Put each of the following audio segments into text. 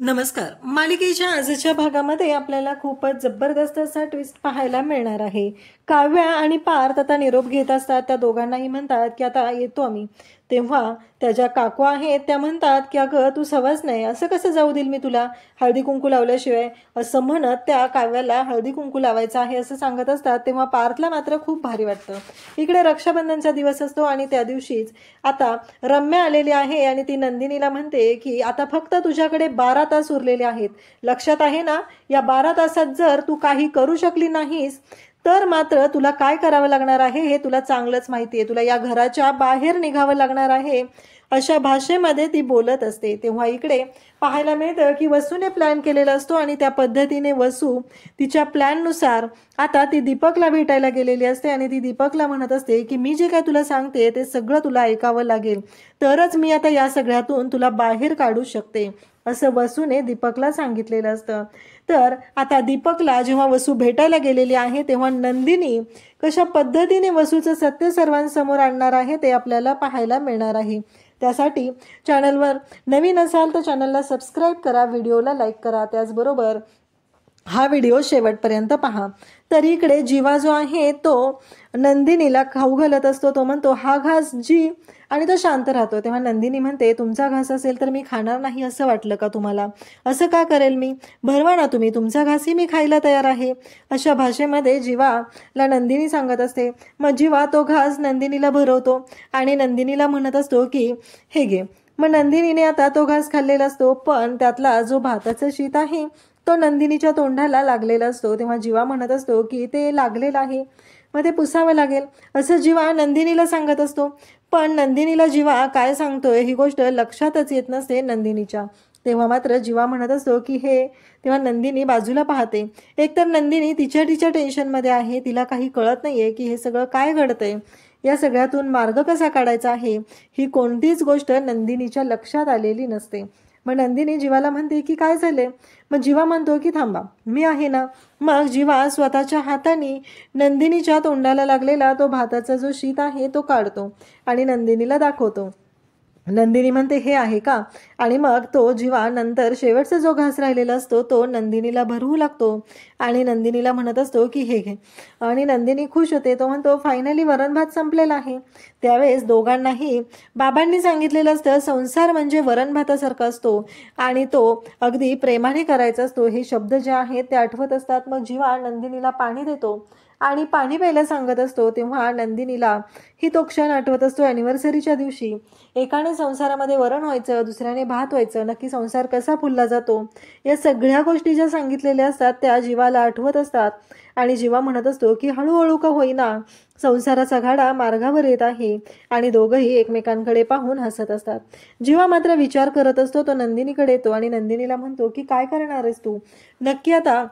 नमस्कार. मालिकेच्या आजच्या भागामध्ये आपल्याला खूपच जबरदस्त असा ट्विस्ट पाहायला मिळणार आहे. काव्या आणि पार्थ आता निरोप घेत असतात. त्या दोघांनाही म्हणतात की आता येतो आम्ही. तेव्हा त्या काकू आहेत त्या म्हणतात की अगं तू सवस नाही, असं कसं जाऊ देईल मी तुला हळदी कुंकू लावल्याशिवाय, असं म्हणत त्या काव्याला हळदी कुंकू लावायचं आहे असं सांगत असतात. तेव्हा पार्थला मात्र खूप भारी वाटतं. इकडे रक्षाबंधनचा दिवस असतो आणि त्या दिवशीच आता रम्या आलेली आहे आणि ती नंदिनीला म्हणते की आता फक्त तुझ्याकडे 12 तास उरलेले आहेत, लक्षात आहे ना? या 12 तासात जर तू काही करू शकली नाहीस तर मात्र तुला काय करावं लागणार आहे हे तुला चांगलंच माहिती आहे. तुला या घराच्या बाहेर निघावं लागणार आहे, अशा भाषेमध्ये ती बोलत असते. तेव्हा इकडे पाहायला मिळतं की वसूने प्लॅन केलेला असतो आणि त्या पद्धतीने वसू तिच्या प्लॅननुसार आता ती दीपकला भेटायला गेलेली असते आणि ती दीपकला म्हणत असते की मी जे काय तुला सांगते ते सगळं तुला ऐकावं लागेल, तरच मी आता या सगळ्यातून तुला बाहेर काढू शकते, असं वसूने दीपकला सांगितलेलं असतं. तर आता दीपकला जेव्हा वसू भेटायला गेलेली आहे तेव्हा नंदिनी कशा पद्धतीने वसूचं सत्य सर्वांसमोर आणणार आहे ते आपल्याला पाहायला मिळणार आहे. त्यासाठी चॅनलवर नवीन असाल तर चॅनलला सबस्क्राईब करा, व्हिडिओला लाईक करा, त्याचबरोबर हा व्हिडिओ शेवटपर्यंत पहा. तर इकडे जीवा जो आहे तो नंदिनीला खाऊ घालत असतो. तो म्हणतो हा घास जी, आणि तो शांत राहतो. तेव्हा नंदिनी म्हणते तुमचा घास असेल तर मी खाणार नाही असं वाटलं का तुम्हाला? असं का करेल मी? भरवा ना तुम्ही, तुमचा घासही मी खायला तयार आहे, अशा भाषेमध्ये जीवाला नंदिनी सांगत असते. मग जीवा तो घास नंदिनीला भरवतो आणि नंदिनीला म्हणत असतो की हे घे. मग नंदिनीने आता तो घास खाल्लेला असतो, पण त्यातला जो भाताचं शीत आहे तो नंदिनीच्या तोंडाला लागलेला असतो. तेव्हा जीवा म्हणत असतो की ते लागलेलं आहे, मग ते पुसावं लागेल, असं जीवा नंदिनीला सांगत असतो. पण नंदिनीला जीवा काय सांगतोय ही गोष्ट लक्षातच येत नसते नंदिनीच्या. तेव्हा मात्र जीवा म्हणत असतो की हे. तेव्हा नंदिनी बाजूला पाहते. एकतर नंदिनी तिच्या टेन्शनमध्ये आहे, तिला काही कळत नाहीये की हे सगळं काय घडतंय, या सगळ्यातून मार्ग कसा काढायचा आहे ही कोणतीच गोष्ट नंदिनीच्या लक्षात आलेली नसते. मग नंदिनी जीवाला म्हणते की काय झाले? मग जीवा म्हणतो की थांबा, मी आहे ना. मग जीवा स्वतःच्या हाताने नंदिनीच्या तोंडाला लागलेला तो भाताचा जो शीत आहे तो काढतो आणि नंदिनीला दाखवतो. नंदिनी म्हणते हे आहे का? आणि मग तो जीवा नंतर शेवटचा जो घास राहिलेला असतो तो नंदिनीला भरवू लागतो आणि नंदिनीला म्हणत असतो की हे घे. आणि नंदिनी खुश होते. तो म्हणतो फायनली वरण भात संपलेला आहे. त्यावेळेस दोघांनाही बाबांनी सांगितलेलं असतं संसार म्हणजे वरण भातासारखा असतो आणि तो अगदी प्रेमाने करायचा असतो, हे शब्द जे आहेत ते आठवत असतात. मग जीवा नंदिनीला पाणी देतो आणि पाणी प्यायला सांगत असतो. तेव्हा नंदिनीला ही तो क्षण आठवत असतो. ॲनिव्हर्सरीच्या दिवशी एकाने संसारामध्ये वरण व्हायचं, दुसऱ्याने भात व्हायचं, नक्की संसार कसा फुलला जातो, या सगळ्या गोष्टी ज्या सांगितलेल्या असतात त्या जीवाला आठवत असतात. आणि जीवा म्हणत असतो की हळूहळू का होईना संसाराचा घाडा मार्गावर येत आहे आणि दोघंही एकमेकांकडे पाहून हसत असतात. जीवा मात्र विचार करत असतो. तो नंदिनीकडे येतो आणि नंदिनीला म्हणतो की काय करणार आहेस तू नक्की? आता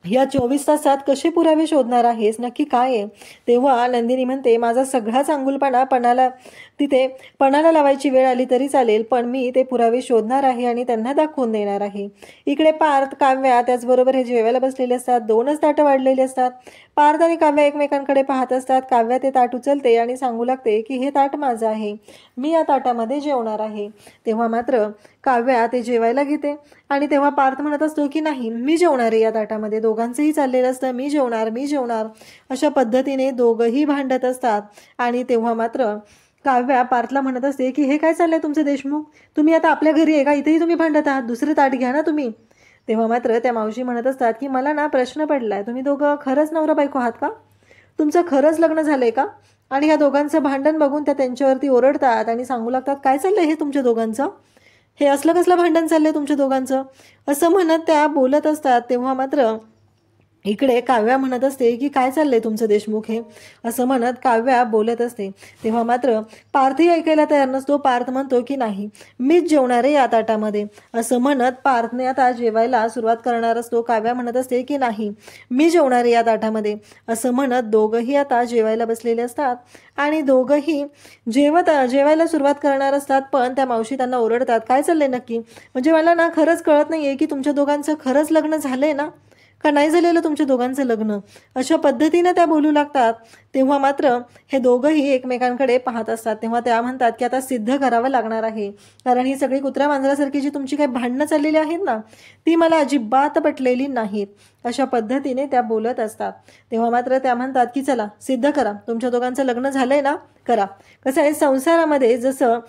या 24 तासात कसे पुरावे शोधणार आहेस, नक्की काय आहे? तेव्हा नंदिनी म्हणते माझा सगळा चांगुलपणा पणाला लावायची वेळ आली तरी चालेल, पण मी ते पुरावे शोधणार आहे आणि त्यांना दाखवून देणार आहे. इकडे पार्थ, काव्या त्याचबरोबर हे जेवायला बसलेले असतात. 2च ताटं वाढलेली असतात. पार्थ आणि काव्या एकमेकांकडे पाहत असतात. काव्या ते ताट उचलते आणि सांगू लागते की हे ताट माझं आहे, मी या ताटामध्ये जेवणार आहे. तेव्हा मात्र काव्या ते जेवायला घेते आणि तेव्हा पार्थ म्हणत असतो की नाही, मी जेवणार आहे या ताटामध्ये. दोघांचंही चाललेलं असतं मी जेवणार, अशा पद्धतीने दोघंही भांडत असतात. आणि तेव्हा मात्र काव्या पार्थला म्हणत असते की हे काय चाललंय तुमचं देशमुख, तुम्ही आता आपल्या घरी आहे का? इथेही तुम्ही भांडत आहात, दुसरे ताट घ्या ना तुम्ही. तेव्हा मात्र त्या मावशी म्हणत असतात की मला ना प्रश्न पडलाय, तुम्ही दोघं खरंच नवरा बायको आहात का? तुमचं खरंच लग्न झालंय का? आणि ह्या दोघांचं भांडण बघून त्या त्यांच्यावरती ओरडतात आणि सांगू लागतात काय चाललंय हे तुमच्या दोघांचं, हे असलं कसलं भांडण चाललंय तुमच्या दोघांचं, असं म्हणत त्या बोलत असतात. तेव्हा मात्र इकडे काव्या म्हणत असते की काय चाललंय तुमचं देशमुख हे, असं म्हणत काव्या बोलत असते. तेव्हा मात्र पार्थही ऐकायला तयार नसतो. पार्थ म्हणतो की नाही, मीच जेवणार आहे या ताटामध्ये, असं म्हणत पार्थने आता जेवायला सुरुवात करणार असतो. काव्या म्हणत असते की नाही, मी जेवणार आहे या ताटामध्ये, असं म्हणत दोघंही आता जेवायला बसलेले असतात आणि दोघंही जेवायला सुरुवात करणार असतात. पण त्या मावशी त्यांना ओरडतात काय चाललंय नक्की, म्हणजे मला ना खरंच कळत नाहीये की तुमच्या दोघांचं खरंच लग्न झालंय ना, का नाही झालेलं तुमच्या दोघांचं लग्न, अशा पद्धतीने त्या बोलू लागतात. तेव्हा मात्र हे दोघंही एकमेकांकडे पाहत असतात. तेव्हा त्या म्हणतात की आता सिद्ध करावं लागणार आहे, कारण ही सगळी कुत्र्या मांजरासारखी जी तुमची काही भांडणं चाललेली आहेत ना, ती मला अजिबात पटलेली नाहीत. अशा पद्धतीने त्या बोलत असतात. तेव्हा मात्र त्या म्हणतात की चला सिद्ध करा, तुमच्या दोघांचं लग्न झालंय ना, करा. कसं आहे, संसारामध्ये जसं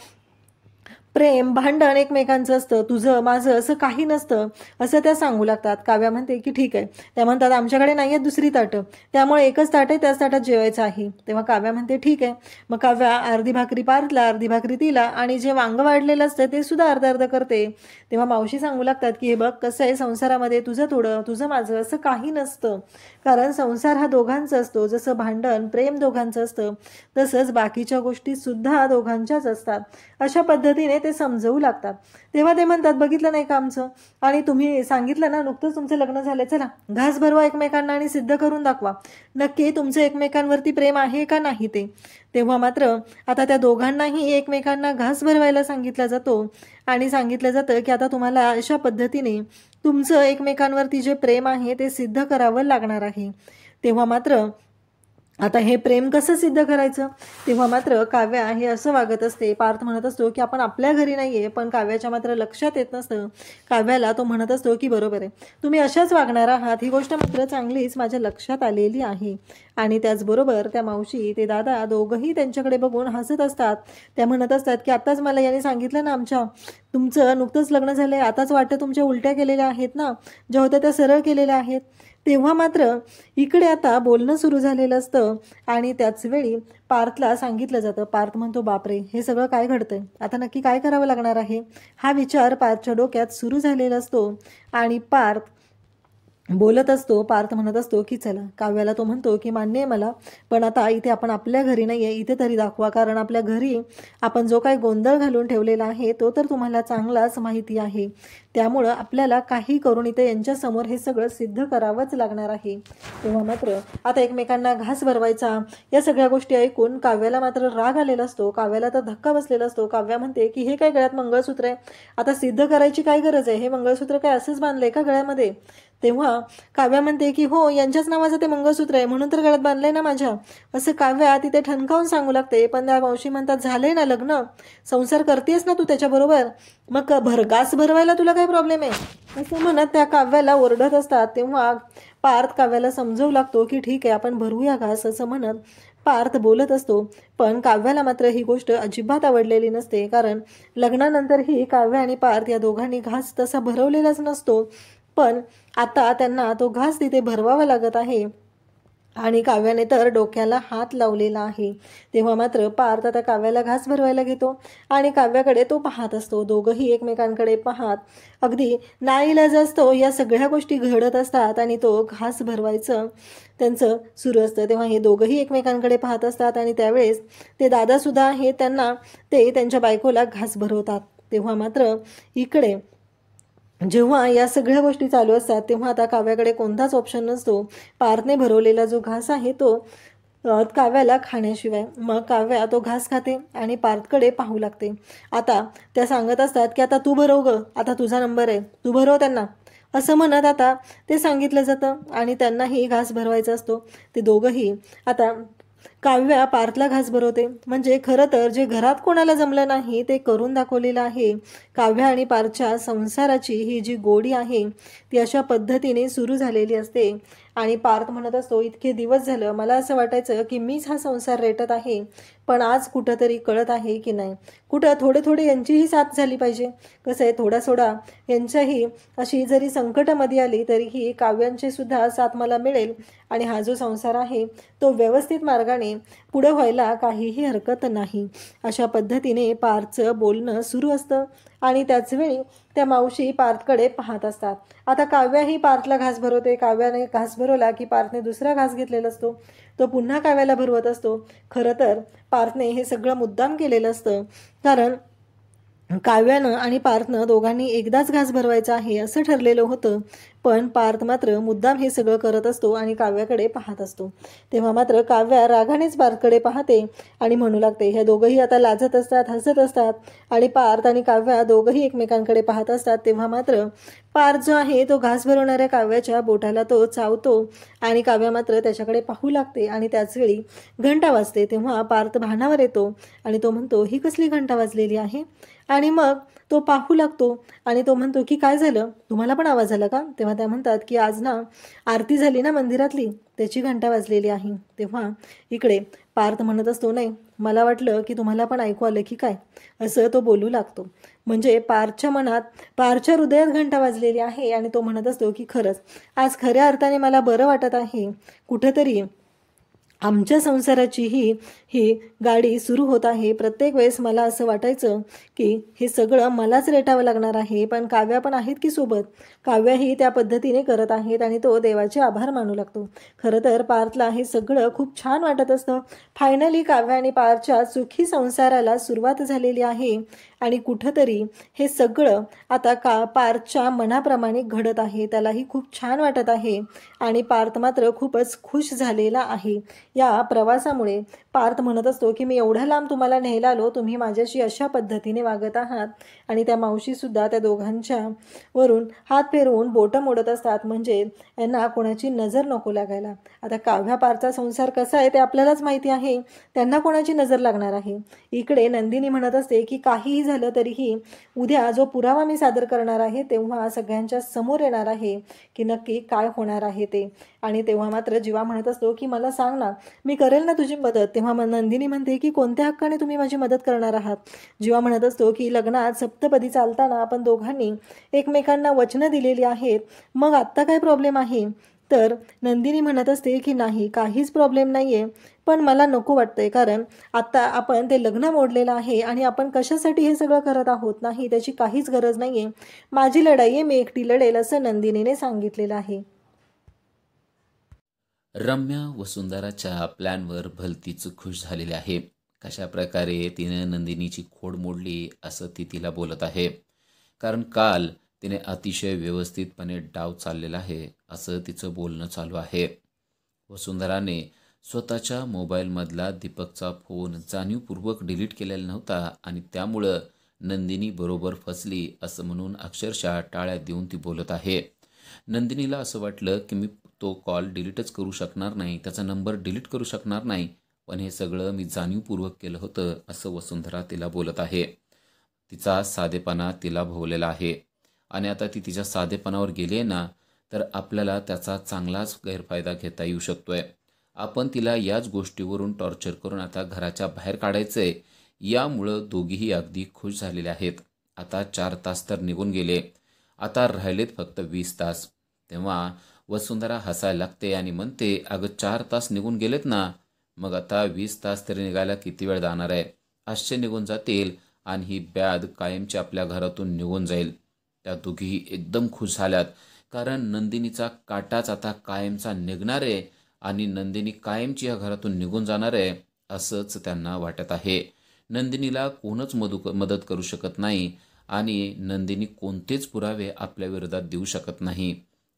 प्रेम भांडण एकमेकांचं असतं, तुझं माझं असं काही नसतं, असं त्या सांगू लागतात. काव्या म्हणते की ठीक आहे. त्या म्हणतात आमच्याकडे नाही आहेत दुसरी ताटं, त्यामुळे एकच ताट आहे, त्याच ताटात जेवायचं आहे. तेव्हा काव्या म्हणते ठीक आहे. मग काव्या अर्धी भाकरी पार्थला, अर्धी भाकरी तिला, आणि जे वांग वाढलेलं असतं ते सुद्धा अर्ध अर्ध करते. तेव्हा मावशी सांगू लागतात की हे बघ कसं आहे, संसारामध्ये तुझं थोडं तुझं माझं असं काही नसतं, कारण संसार हा दोघांचा असतो. जसं भांडण प्रेम दोघांचं असतं, तसंच बाकीच्या गोष्टी सुद्धा दोघांच्याच असतात. अशा पद्धतीने ते समजवू लागतात. तेव्हा ते म्हणतात बघितलं नाही का आमचं, आणि तुम्ही सांगितलं ना नुकतंच तुमचं लग्न झालंय, चला घास भरवा एकमेकांना आणि सिद्ध करून दाखवा नक्की तुमचं एकमेकांवरती प्रेम आहे का नाही ते. तेव्हा मात्र आता त्या दोघांनाही एकमेकांना घास भरवायला सांगितला जातो आणि सांगितलं जातं की आता तुम्हाला अशा पद्धतीने तुमचं एकमेकांवरती जे प्रेम आहे ते सिद्ध करावं लागणार आहे. तेव्हा मात्र आता हे प्रेम कसं सिद्ध करायचं. तेव्हा मात्र काव्या हे असं वागत असते. पार्थ म्हणत असतो की आपण आपल्या घरी नाहीये, पण काव्याच्या मात्र लक्षात येत नसतं. काव्याला तो म्हणत असतो की बरोबर आहे, तुम्ही अशाच वागणार आहात, ही गोष्ट मात्र चांगलीच माझ्या लक्षात आलेली आहे. आणि त्याचबरोबर त्या मावशी ते दादा दोघंही त्यांच्याकडे बघून हसत असतात. त्या म्हणत असतात की आताच मला याने सांगितलं ना, तुमचं नुकतंच लग्न झालंय, आताच वाटतं तुमच्या उलट्या केलेल्या आहेत ना, ज्या होत्या त्या सरळ केलेल्या आहेत. तेव्हा मात्र इकडे आता बोलणं सुरू झालेलं असतं आणि त्याच वेळी पार्थला सांगितलं जातं. पार्थ म्हणतो बापरे, हे सगळं काय घडतंय, आता नक्की काय करावं लागणार आहे, हा विचार पार्थच्या डोक्यात सुरू झालेला असतो. आणि पार्थ बोलत असतो. पार्थ म्हणत असतो की चला, काव्याला तो म्हणतो की मान्य आहे मला, पण आता इथे आपण आपल्या घरी नाही आहे, इथे तरी दाखवा, कारण आपल्या घरी आपण जो काही गोंधळ घालून ठेवलेला आहे तो तर तुम्हाला चांगलाच माहिती आहे. त्यामुळं आपल्याला काही करून इथे यांच्यासमोर हे सगळं सिद्ध करावंच लागणार आहे. तेव्हा मात्र आता एकमेकांना घास भरवायचा, या सगळ्या गोष्टी ऐकून काव्याला मात्र राग आलेला असतो. काव्याला तर धक्का बसलेला असतो. काव्या म्हणते की हे काय गळ्यात मंगळसूत्र आहे, आता सिद्ध करायची काय गरज आहे, हे मंगळसूत्र काय असंच बांधलंय का गळ्यामध्ये. तेव्हा काव्या म्हणते की हो, यांच्याच नावाचं ते मंगळसूत्र आहे म्हणून तर गळ्यात बांधलंय ना माझ्या, असं काव्या तिथे ठणकावून सांगू लागते. पण त्या मावशी म्हणतात झालंय ना लग्न, संसार करतेस ना तू त्याच्याबरोबर, मग घास भरवायला तुला काय प्रॉब्लेम आहे, असं म्हणत त्या काव्याला ओरडत असतात. तेव्हा पार्थ काव्याला समजवू लागतो की ठीक आहे आपण भरवूया घास, असं म्हणत पार्थ बोलत असतो. पण काव्याला मात्र ही गोष्ट अजिबात आवडलेली नसते, कारण लग्नानंतरही काव्य आणि पार्थ या दोघांनी घास तसा भरवलेलाच नसतो. पण आता त्यांना तो घास तिथे भरवावा लागत आहे आणि काव्याने तर डोक्याला हात लावलेला आहे. तेव्हा मात्र पार्थ आता काव्याला घास भरवायला घेतो आणि काव्याकडे तो पाहत असतो. दोघंही एकमेकांकडे पाहत अगदी नाईलाज असतो, या सगळ्या गोष्टी घडत असतात आणि तो घास भरवायचं त्यांचं सुरू असतं. तेव्हा हे दोघंही एकमेकांकडे पाहत असतात आणि त्यावेळेस ते दादासुद्धा हे ते त्यांच्या बायकोला घास भरवतात. तेव्हा मात्र इकडे जेव्हा या सगळ्या गोष्टी चालू असतात तेव्हा आता काव्याकडे कोणताच ऑप्शन नसतो. पार्थने भरवलेला जो घास आहे तो काव्याला खाण्याशिवाय. मग काव्या तो घास खाते आणि पार्थकडे पाहू लागते. आता त्या सांगत असतात की आता तू भरव ग, आता तुझा नंबर आहे, तू भरव त्यांना, असं म्हणत आता ते सांगितलं जातं आणि त्यांनाही घास भरवायचा असतो. ते दोघंही आता काव्या पार्थला घास भरवते. म्हणजे खरं तर जे घरात कोणाला जमलं नाही ते करून दाखवलेलं आहे. काव्या आणि पार्थच्या संसाराची ही जी गोडी आहे ती अशा पद्धतीने सुरू झालेली असते. आणि पार्थ म्हणत असतो इतके दिवस झालं मला असं वाटायचं की मीच हा संसार रेटत आहे, पण आज कुठंतरी कळत आहे की नाही, कुठं थोडे थोडे यांचीही साथ झाली पाहिजे. कसं आहे, थोडा सोडा यांच्याही अशी जरी संकटामध्ये आली तरीही काव्यांची सुद्धा साथ मला मिळेल आणि हा जो संसार आहे तो व्यवस्थित मार्गाने पुढे व्हायला काहीही हरकत नाही. अशा पद्धतीने पार्थचं बोलणं सुरू असतं आणि त्याचवेळी त्या मावशी पार्थकडे पाहत असतात. आता काव्याही पार्थला घास भरवते. काव्याने घास भरवला की पार्थने दुसरा घास घेतलेला असतो, तो पुन्हा काव्याला भरवत असतो. खरं तर पार्थने हे सगळं मुद्दाम केलेलं असतं, कारण काव्यानं आणि पार्थनं दोघांनी एकदाच घास भरवायचा आहे असं ठरलेलं होतं. पण पार्थ मात्र मुद्दाम हे सगळं करत असतो आणि काव्याकडे पाहत असतो. तेव्हा मात्र काव्या रागानेच पार्थकडे पाहते आणि म्हणू लागते. ह्या दोघंही आता लाजत असतात, हसत असतात आणि पार्थ आणि काव्या दोघंही एकमेकांकडे पाहत असतात. तेव्हा मात्र पार्थ जो आहे तो घास भरवणाऱ्या काव्याच्या बोटाला तो चावतो आणि काव्या मात्र त्याच्याकडे पाहू लागते आणि त्याचवेळी घंटा वाजते. तेव्हा पार्थ भानावर येतो आणि तो म्हणतो, ही कसली घंटा वाजलेली आहे? आणि मग तो पाहू लागतो आणि तो म्हणतो की काय झालं, तुम्हाला पण आवाज आला का? तेव्हा त्या म्हणतात की आज ना आरती झाली ना मंदिरातली, त्याची घंटा वाजलेली आहे. तेव्हा इकडे पार्थ म्हणत असतो, नाही मला वाटलं की तुम्हाला पण ऐकू आलं की काय, असं तो बोलू लागतो. म्हणजे पार्थच्या मनात, पार्थच्या हृदयात घंटा वाजलेली आहे आणि तो म्हणत असतो की खरंच आज खऱ्या अर्थाने मला बरं वाटत आहे. कुठंतरी आमच्या संसाराची ही गाडी सुरू होत आहे. प्रत्येक वेळेस मला असं वाटायचं की हे सगळं मलाच रेटावं लागणार आहे, पण काव्या पण आहेत की सोबत. काव्याही त्या पद्धतीने करत आहेत आणि तो देवाचे आभार मानू लागतो. खरं तर पार्थला हे सगळं खूप छान वाटत असतं. फायनली काव्या आणि पार्थच्या सुखी संसाराला सुरुवात झालेली आहे आणि कुठंतरी हे सगळं आता पार्थच्या मनाप्रमाणे घडत आहे. त्यालाही खूप छान वाटत आहे आणि पार्थ मात्र खूपच खुश झालेला आहे. या प्रवासामुळे पार्थ म्हणत असतो की मी एवढ्या लांब तुम्हाला न्यायला आलो, तुम्ही माझ्याशी अशा पद्धतीने वागत आहात. आणि त्या मावशीसुद्धा त्या दोघांच्या वरून हात फिरवून बोटं मोडत असतात, म्हणजे यांना कोणाची नजर नको लागायला. आता काव्या पार्थचा संसार कसा आहे ते आपल्यालाच माहिती आहे, त्यांना कोणाची नजर लागणार आहे. इकडे नंदिनी म्हणत असते की काहीही झालं तरीही उद्या जो पुरावा मी सादर करणार आहे तेव्हा सगळ्यांच्या समोर येणार आहे की नक्की काय होणार आहे ते. आणि तेव्हा मात्र जीवा म्हणत असतो की मला सांग ना, मी करेल ना तुझी मदत. तेव्हा नंदिनी म्हणते की कोणत्या हक्काने तुम्ही माझी मदत करणार आहात? जीवा म्हणत असतो की लग्नात सप्तपदी चालताना आपण दोघांनी एकमेकांना वचनं दिलेली आहेत, मग आत्ता काय प्रॉब्लेम आहे? तर नंदिनी म्हणत असते की नाही, काहीच प्रॉब्लेम नाही आहे, पण मला नको वाटतंय, कारण आता आपण ते लग्न मोडलेलं आहे आणि आपण कशासाठी हे सगळं करत आहोत. नाही, त्याची काहीच गरज नाही आहे. माझी लढाई आहे, मी एकटी लढेल असं नंदिनीने सांगितलेलं आहे. रम्या वसुंधराच्या प्लॅनवर भलतीच खुश झालेली आहे. कशा प्रकारे तिने नंदिनीची खोड मोडली असं ती तिला बोलत आहे. कारण काल तिने अतिशय व्यवस्थितपणे डाव चाललेला आहे असं तिचं बोलणं चालू आहे. वसुंधराने स्वतःच्या मोबाईलमधला दीपकचा फोन जाणीवपूर्वक डिलीट केलेला नव्हता आणि त्यामुळं नंदिनी बरोबर फसली असं म्हणून अक्षरशः टाळ्या देऊन ती बोलत आहे. नंदिनीला असं वाटलं की मी तो कॉल डिलीटच करू शकणार नाही, त्याचा नंबर डिलीट करू शकणार नाही, पण हे सगळं मी जाणीवपूर्वक केलं होतं असं वसुंधरा तिला बोलत आहे. तिचा साधेपणा तिला भोवलेला आहे आणि आता ती तिच्या साधेपणावर गेली आहे ना, तर आपल्याला त्याचा चांगलाच गैरफायदा घेता येऊ शकतोय. आपण तिला याच गोष्टीवरून टॉर्चर करून आता घराच्या बाहेर काढायचं आहे. यामुळं दोघीही अगदी खुश झालेले आहेत. आता 4 तास तर निघून गेले, आता राहिलेत फक्त 20 तास. तेव्हा वसुंधरा हसायला लागते आणि म्हणते, अगं 4 तास निघून गेलेत ना, मग आता 20 तास तरी निघायला किती वेळ जाणार आहे? 500 निघून जातील आणि ही ब्याद कायमची आपल्या घरातून निघून जाईल. त्या दोघीही एकदम खुश झाल्यात, कारण नंदिनीचा काटाच आता कायमचा निघणार आहे आणि नंदिनी कायमची या घरातून निघून जाणार आहे असंच त्यांना वाटत आहे. नंदिनीला कोणच मदत करू शकत नाही आणि नंदिनी कोणतेच पुरावे आपल्या विरोधात देऊ शकत नाही,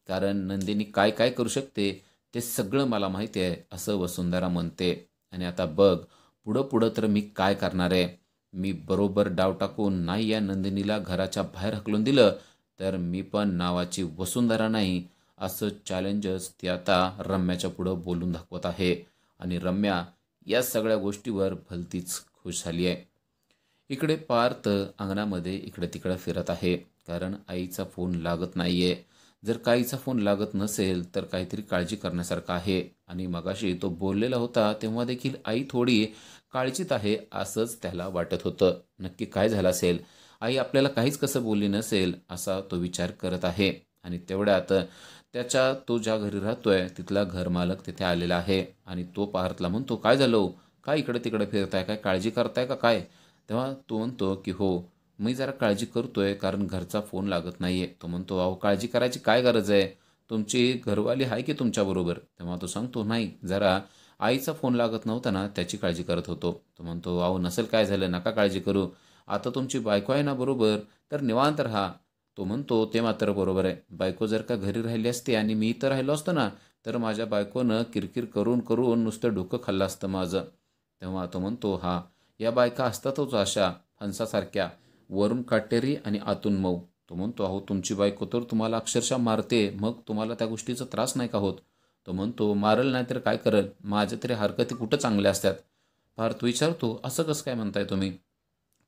कारण नंदिनी काय काय करू शकते ते सगळं मला माहिती आहे असं वसुंधरा म्हणते. आणि आता बघ, पुढं पुढं तर मी काय करणार आहे. मी बरोबर डाव टाकून नाही या नंदिनीला घराच्या बाहेर हकलून दिलं तर मी पण नावाची वसुंधरा नाही असं चॅलेंजच ती आता रम्याच्या पुढं बोलून दाखवत आहे. आणि रम्या या सगळ्या गोष्टीवर भलतीच खुश झाली आहे. इकडे पार्थ अंगणामध्ये इकडे तिकडे फिरत आहे, कारण आईचा फोन लागत नाहीये. जर का आईचा फोन लागत नसेल तर काहीतरी काळजी करण्यासारखं आहे. आणि मगाशी तो बोललेला होता तेव्हा देखील आई थोडी काळजीत आहे असंच त्याला वाटत होतं. नक्की काय झालं असेल, आई आपल्याला काहीच कसं बोलली नसेल असा तो विचार करत आहे. आणि तेवढ्यात तो ज्या घरी राहतोय तिथला घरमालक तिथे आलेला आहे आणि तो पार्थला म्हणतो, काय झालं, काय इकडे तिकडे फिरताय, काय काळजी करताय का काय? तेव्हा तो म्हणतो की हो, मी जरा काळजी करतोय कारण घरचा फोन लागत नाहीये. तो म्हणतो, अहो काळजी करायची काय गरज आहे, तुमची घरवाली आहे की तुमच्याबरोबर? तेव्हा तो सांगतो, नाही, जरा आईचा फोन लागत नव्हता ना त्याची काळजी करत होतो. तो म्हणतो, अहो नसेल काय झालं, नका काळजी करू, आता तुमची बायको आहे ना बरोबर, तर निवांत राहा. तो म्हणतो, ते मात्र बरोबर आहे. बायको जर का घरी राहिली असती आणि मी इथं राहिलो असतो ना, तर माझ्या बायकोनं किरकिर करून करून नुसतं डोकं खाल्लं असतं माझं. तेव्हा तो म्हणतो, हां, या बायका असतातच अशा फणसासारख्या, वरून काटेरी आणि आतून मऊ. तो म्हणतो, अहो तुमची बायको तर तुम्हाला अक्षरशः मारते, मग तुम्हाला त्या गोष्टीचा त्रास नाही का होत? तो म्हणतो, मारल नाही तर काय करल? माझ्या तरी हरकती कुठं चांगल्या असतात? पार्थ विचारतो, असं कसं काय म्हणताय तुम्ही?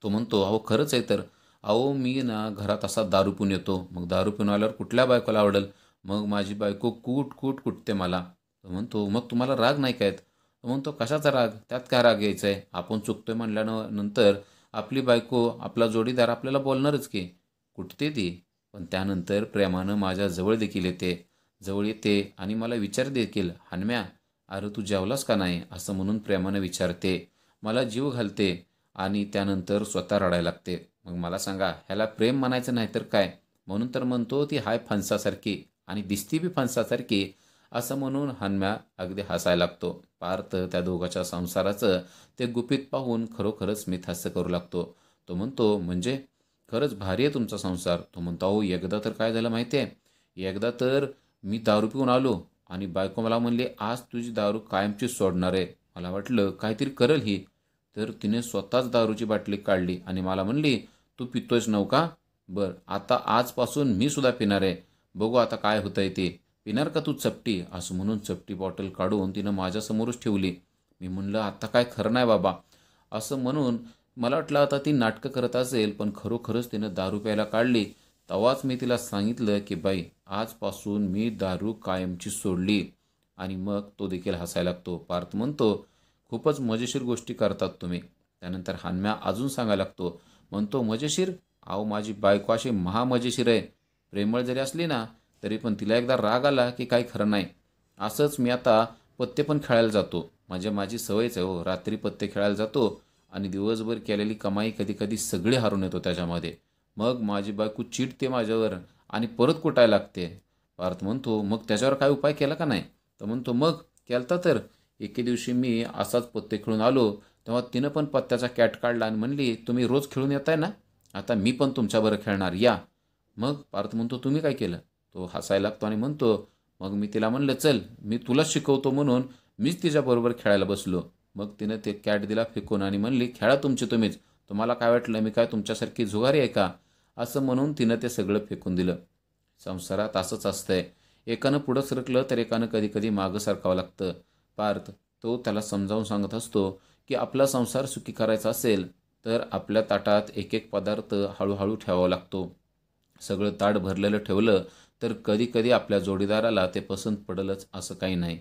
तो म्हणतो, अहो खरंच आहे तर. अहो मी ना घरात असा दारू पिऊन येतो. मग दारू पिऊन आल्यावर कुठल्या बायकोला आवडेल? मग माझी बायको कूट कूट कुटते मला. तो म्हणतो, मग तुम्हाला राग नाही काय येत? तो म्हणतो, कशाचा राग? त्यात काय राग यायचा आहे? आपण चुकतोय म्हणल्यानंतर आपली बायको, आपला जोडीदार आपल्याला बोलणारच की. कुठते ती, पण त्यानंतर प्रेमानं माझ्या जवळ देखील येते. जवळ येते आणि मला विचार देखील, हनम्या, अरे तू जेवलास का नाही? असं म्हणून प्रेमानं विचारते. मला जीव घालते आणि त्यानंतर स्वतः रडायला लागते. मग मला सांगा, ह्याला प्रेम म्हणायचं नाही तर काय? म्हणून तर म्हणतो ती हाय फणसासारखी आणि दिसती बी फणसासारखी, असं म्हणून हनम्या अगदी हसायला लागतो. पार्थ त्या दोघांच्या संसाराचं ते गुपित पाहून खरोखरच स्मितहास्य करू लागतो. तो म्हणतो, म्हणजे खरंच भारी आहे तुमचा संसार. तो म्हणतो, अहो एकदा तर काय झालं माहिती आहे? एकदा तर मी दारू पिऊन आलो आणि बायको मला म्हणली, आज तुझी दारू कायमचीच सोडणार आहे. मला वाटलं काहीतरी करेल ही. तर तिने स्वतःच दारूची बाटली काढली आणि मला म्हणली, तू पितोयस नव का? बरं, आता आजपासून मी सुद्धा पिणार आहे. बघू आता काय होतंय ते. पिणार का तू चपटी? असं म्हणून चपटी बॉटल काढून तिनं माझ्यासमोरच ठेवली. मी म्हणलं, आता काय खरं नाही बाबा. असं म्हणून मला वाटलं आता ती नाटकं करत असेल, पण खरोखरच तिनं दारू प्यायला काढली. तेव्हाच मी तिला सांगितलं की बाई, आजपासून मी दारू कायमची सोडली. आणि मग तो देखील हसायला लागतो. पार्थ म्हणतो, खूपच मजेशीर गोष्टी करतात तुम्ही. त्यानंतर हनम्या अजून सांगायला लागतो. म्हणतो, मजेशीर? अहो माझी बायको अशी महामजेशीर आहे. प्रेमळ जरी असली ना, तरी पण तिला एकदा राग आला की काही खरं नाही. असंच मी आता पत्ते पण खेळायला जातो. म्हणजे माझी सवयच आहे हो. रात्री पत्ते खेळायला जातो आणि दिवसभर केलेली कमाई कधी कधी सगळी हारून येतो त्याच्यामध्ये. मग माझी बायको चिडते माझ्यावर आणि परत कुटायला लागते. पार्थ म्हणतो, मग त्याच्यावर काय उपाय केला का नाही? तर म्हणतो, मग केलता तर. एके दिवशी मी असाच पत्ते खेळून आलो, तेव्हा तिनं पण पत्त्याचा कॅट काढला आणि म्हणली, तुम्ही रोज खेळून येताय ना, आता मी पण तुमच्याबरोबर खेळणार, या. मग पार्थ म्हणतो, तुम्ही काय केलं? तो हसायला लागतो आणि म्हणतो, मग मी तिला म्हणलं, चल मी तुलाच शिकवतो, म्हणून मीच तिच्याबरोबर खेळायला बसलो. मग तिनं ते कॅट दिला फेकून आणि म्हणली, खेळा तुमची तुम्हीच. तुम्हाला काय वाटलं मी काय तुमच्यासारखी जुगारी आहे का? असं म्हणून तिनं ते सगळं फेकून दिलं. संसारात असंच असतंय. एकानं पुढं सरकलं तर एकानं कधी कधी मागं सरकावं लागतं. पार्थ तो त्याला समजावून सांगत असतो की आपला संसार सुखी करायचा असेल तर आपल्या ताटात एक एक पदार्थ हळूहळू ठेवावा लागतो. सगळं ताट भरलेलं ठेवलं तर कधी कधी आपल्या जोडीदाराला ते पसंत पडेलच असं काही नाही.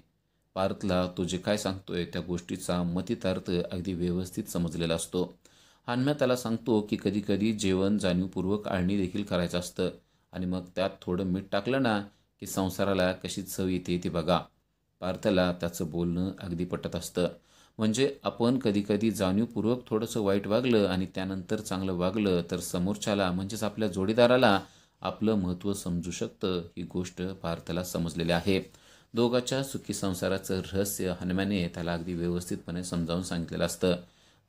पार्थला तो जे काय सांगतोय त्या गोष्टीचा मतितार्थ अगदी व्यवस्थित समजलेला असतो. हनम्या त्याला सांगतो की कधी कधी जेवण जाणीवपूर्वक आळणी देखील करायचं असतं आणि मग त्यात थोडं मीठ टाकलं ना की संसाराला कशी चव येते ती बघा. पार्थला त्याचं बोलणं अगदी पटत असतं. म्हणजे आपण कधीकधी जाणीवपूर्वक थोडंसं वाईट वागलं आणि त्यानंतर चांगलं वागलं तर समोरच्याला म्हणजेच आपल्या जोडीदाराला आपलं महत्त्व समजू शकतं. ही गोष्ट पार्थला समजलेली आहे. दोघांच्या सुखी संसाराचं रहस्य हनुमाने त्याला अगदी व्यवस्थितपणे समजावून सांगितलेलं असतं.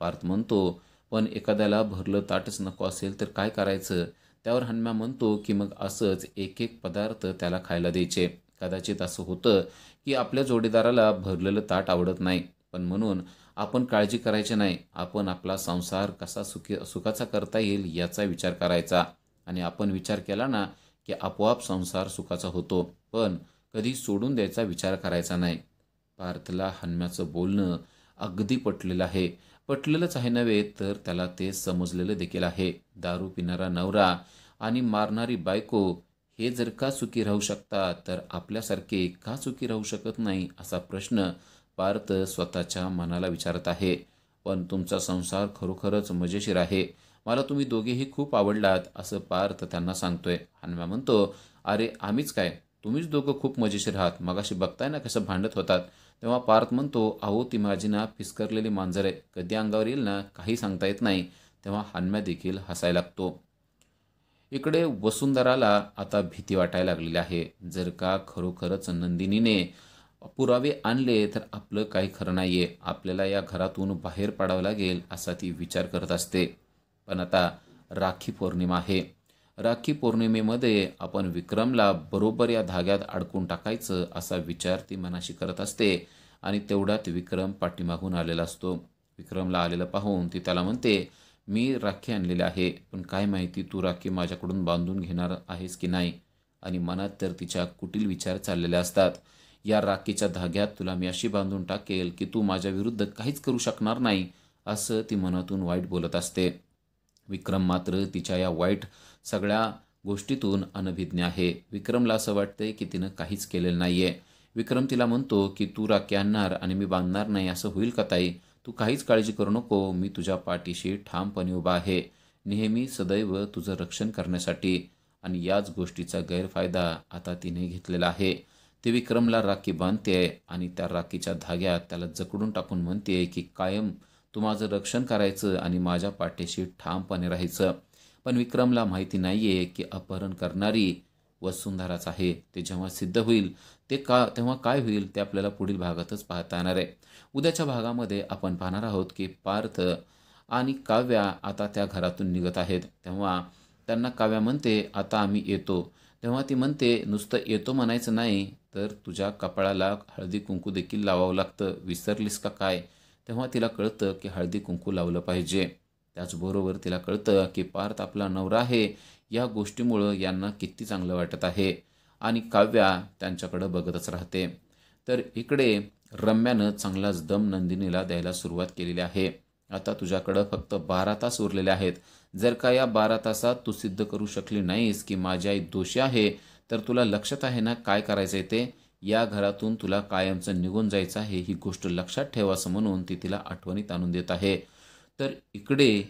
पार्थ म्हणतो, पण एखाद्याला भरलं ताटच नको असेल तर काय करायचं? त्यावर हनुमान म्हणतो की मग असंच एक एक पदार्थ त्याला खायला द्यायचे. कदाचित असं होतं की आपल्या जोडीदाराला भरलेलं ताट आवडत नाही, पण म्हणून आपण काळजी करायची नाही. आपण आपला संसार कसा सुखाचा करता येईल याचा विचार करायचा आणि आपण विचार केला ना की आपोआप संसार सुखाचा होतो. पण कधी सोडून द्यायचा विचार करायचा नाही. पार्थला हनुमाचं बोलणं अगदी पटलेलं आहे. पटलेलंच आहे नव्हे तर त्याला ते समजलेलं देखील आहे. दारू पिणारा नवरा आणि मारणारी बायको हे जर का सुखी राहू शकतात तर आपल्यासारखे का सुखी राहू शकत नाही असा प्रश्न पार्थ स्वतःच्या मनाला विचारत आहे. पण तुमचा संसार खरोखरच मजेशीर आहे. मला तुम्ही दोघेही खूप आवडलात असं पार्थ त्यांना सांगतोय. हनुमा म्हणतो, अरे आम्हीच काय, तुम्हीच दोघं खूप मजेशीर आहात. मगाशी बघताय ना कसं भांडत होतात. तेव्हा पार्थ म्हणतो, अहो ती माझी ना फिसकरलेली मांजर आहे, कधी अंगावर येईल ना काही सांगता येत नाही. तेव्हा हनुमा देखील हसायला लागतो. इकडे वसुंधराला आता भीती वाटायला लागलेली आहे. जर का खरोखरच नंदिनीने पुरावे आणले तर आपलं काही खरं नाहीये. आपल्याला या घरातून बाहेर पडावं लागेल असा ती विचार करत असते. पण आता राखी पौर्णिमा आहे. राखी पौर्णिमेमध्ये आपण विक्रमला बरोबर या धाग्यात अडकून टाकायचं असा विचार ती मनाशी करत असते आणि तेवढ्यात विक्रम पाठीमागून आलेला असतो. विक्रमला आलेलं पाहून ती त्याला म्हणते, मी राखी आणलेली आहे, पण काय माहिती तू राखी माझ्याकडून बांधून घेणार आहेस की नाही. आणि मनात तर तिच्या कुटील विचार चाललेले असतात. या राखीच्या धाग्यात तुला मी अशी बांधून टाकेल की तू माझ्या विरुद्ध काहीच करू शकणार नाही, असं ती मनातून वाईट बोलत असते. विक्रम मात्र तिच्या या वाईट सगळ्या गोष्टीतून अनभिज्ञ आहे. विक्रमला असं वाटतंय की तिनं काहीच केलेलं नाहीये. विक्रम तिला म्हणतो की तू राखी आणणार आणि मी बांधणार नाही असं होईल का ताई? तू काहीच काळजी करू नको, मी तुझ्या पाठीशी ठामपणे उभा आहे, नेहमी सदैव तुझं रक्षण करण्यासाठी. आणि याच गोष्टीचा गैरफायदा आता तिने घेतलेला आहे. ती विक्रमला राखी बांधते आणि त्या राखीच्या धाग्यात त्याला जकडून टाकून म्हणते की कायम तू माझं रक्षण करायचं आणि माझ्या पाठीशी ठामपणे राहायचं. पण विक्रमला माहिती नाहीये की अपहरण करणारी वसुंधराच आहे. ते जेव्हा सिद्ध होईल तेव्हा काय होईल ते आपल्याला पुढील भागातच पाहता येणार आहे. उद्याच्या भागामध्ये आपण पाहणार आहोत की पार्थ आणि काव्या आता त्या घरातून निघत आहेत. तेव्हा त्यांना काव्या म्हणते, आता आम्ही येतो. तेव्हा ती म्हणते, नुसतं येतो म्हणायचं नाही, तर तुझ्या कपाळाला हळदी कुंकू देखील लावावं लागतं, विसरलीस का काय? तेव्हा तिला कळतं की हळदी कुंकू लावलं पाहिजे. त्याचबरोबर तिला कळतं की पार्थ आपला नवरा आहे, या गोष्टीमुळं यांना किती चांगलं वाटत आहे. आणि काव्या त्यांच्याकडं बघतच राहते. तर इकडे रम्यानं चांगलाच दम नंदिनीला द्यायला सुरुवात केलेली आहे. आता तुझ्याकडं फक्त 12 तास उरलेले आहेत. जर का या 12 तासात तू सिद्ध करू शकली नाहीस की माझी आई दोषी आहे, तर तुला लक्षात आहे ना काय करायचं आहे ते? या घरातून तुला कायमचं निघून जायचं आहे, ही गोष्ट लक्षात ठेव असं म्हणून ती तिला आठवणीत आणून देत आहे. तर इकडे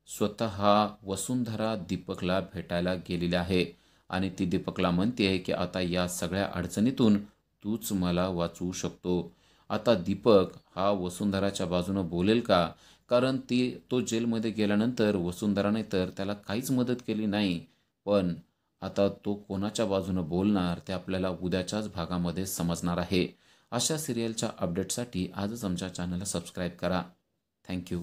स्वतः वसुंधरा दीपकला भेटायला गेलेली आहे आणि ती दीपकला म्हणते की आता या सगळ्या अडचणीतून तूच मला वाचवू शकतो. आता दीपक हा वसुंधराच्या बाजूनं बोलेल का? कारण तो जेलमध्ये गेल्यानंतर वसुंधराने तर त्याला काहीच मदत केली नाही. पण आता तो कोणाच्या बाजूनं बोलणार ते आपल्याला उद्याच्याच भागामध्ये समजणार आहे. अशा सिरियलच्या अपडेटसाठी आजच आमच्या चॅनलला सबस्क्राईब करा. थँक्यू.